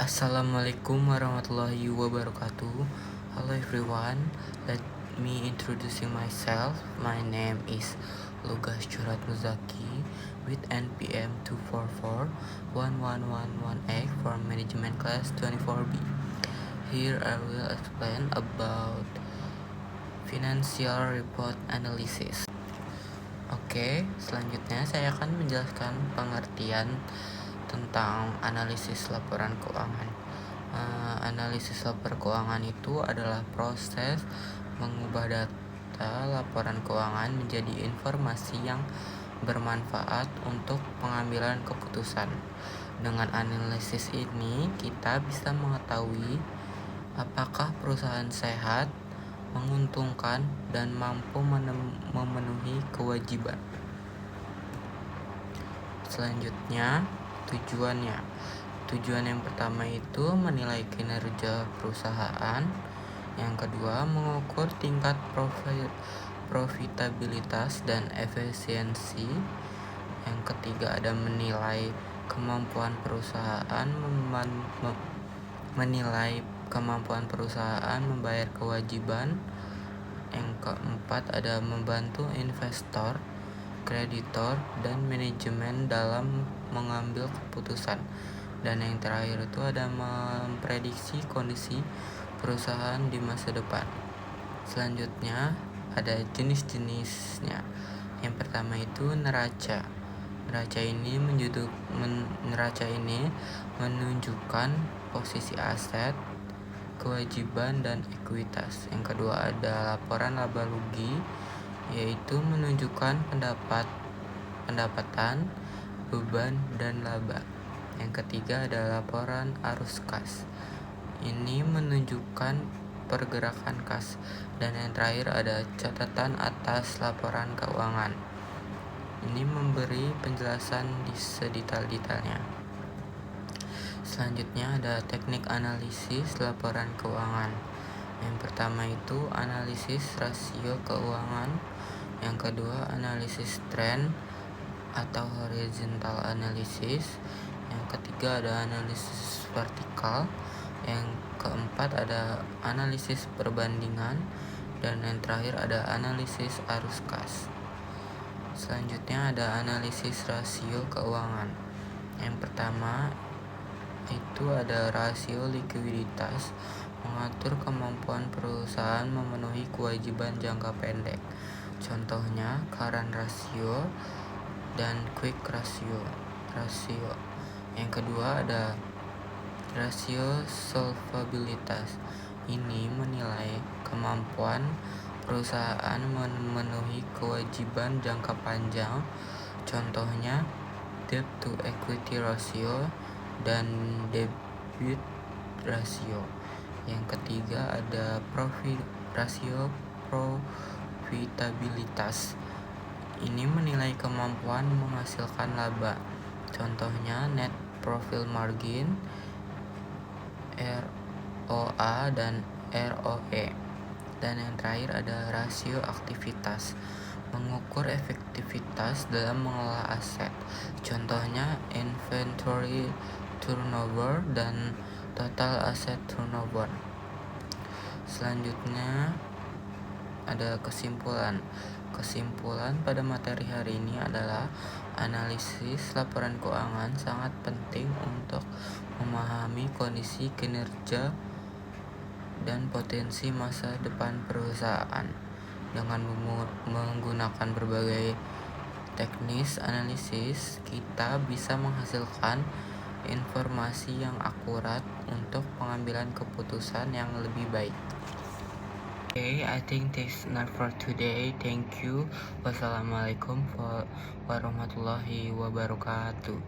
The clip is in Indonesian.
Assalamualaikum warahmatullahi wabarakatuh. Hello everyone, let me introducing myself. My name is Lugas Curat Muzaki with NPM 244-11118 from Management Class 24B. Here I will explain about financial report analysis. Oke, selanjutnya saya akan menjelaskan pengertian tentang analisis laporan keuangan. Analisis laporan keuangan itu adalah proses mengubah data laporan keuangan menjadi informasi yang bermanfaat untuk pengambilan keputusan. Dengan analisis ini, kita bisa mengetahui apakah perusahaan sehat, menguntungkan, dan mampu memenuhi kewajiban. Selanjutnya, Tujuan yang pertama itu menilai kinerja perusahaan. Yang kedua, mengukur tingkat profitabilitas dan efisiensi. Yang ketiga, ada menilai kemampuan perusahaan membayar kewajiban. Yang keempat, ada membantu investor, kreditor, dan manajemen dalam mengambil keputusan. Dan yang terakhir itu ada memprediksi kondisi perusahaan di masa depan. Selanjutnya ada jenis-jenisnya. Yang pertama itu neraca. Neraca ini menunjukkan posisi aset, kewajiban, dan ekuitas. Yang kedua ada laporan laba rugi, yaitu menunjukkan pendapatan, beban, dan laba. Yang ketiga ada laporan arus kas. Ini menunjukkan pergerakan kas. Dan yang terakhir ada catatan atas laporan keuangan. Ini memberi penjelasan di sedetail-detailnya. Selanjutnya ada teknik analisis laporan keuangan. Yang pertama itu analisis rasio keuangan. Yang kedua analisis tren atau horizontal analysis. Yang ketiga ada analisis vertikal. Yang keempat ada analisis perbandingan. Dan yang terakhir ada analisis arus kas. Selanjutnya ada analisis rasio keuangan. Yang pertama itu ada rasio likuiditas, mengatur kemampuan perusahaan memenuhi kewajiban jangka pendek. Contohnya current ratio dan quick ratio. Yang kedua ada rasio solvabilitas. Ini menilai kemampuan perusahaan memenuhi kewajiban jangka panjang. Contohnya debt to equity ratio dan debit ratio. Yang ketiga ada rasio profitabilitas. Ini menilai kemampuan menghasilkan laba. Contohnya net profit margin, ROA dan ROE. Dan yang terakhir ada rasio aktivitas, mengukur efektivitas dalam mengelola aset. Contohnya inventory turnover dan total asset turnover. Selanjutnya ada kesimpulan. Kesimpulan pada materi hari ini adalah analisis laporan keuangan sangat penting untuk memahami kondisi kinerja dan potensi masa depan perusahaan. Dengan menggunakan berbagai teknis analisis, kita bisa menghasilkan informasi yang akurat untuk pengambilan keputusan yang lebih baik. Okay, I think that's not for today. Thank you. Wassalamualaikum warahmatullahi wabarakatuh.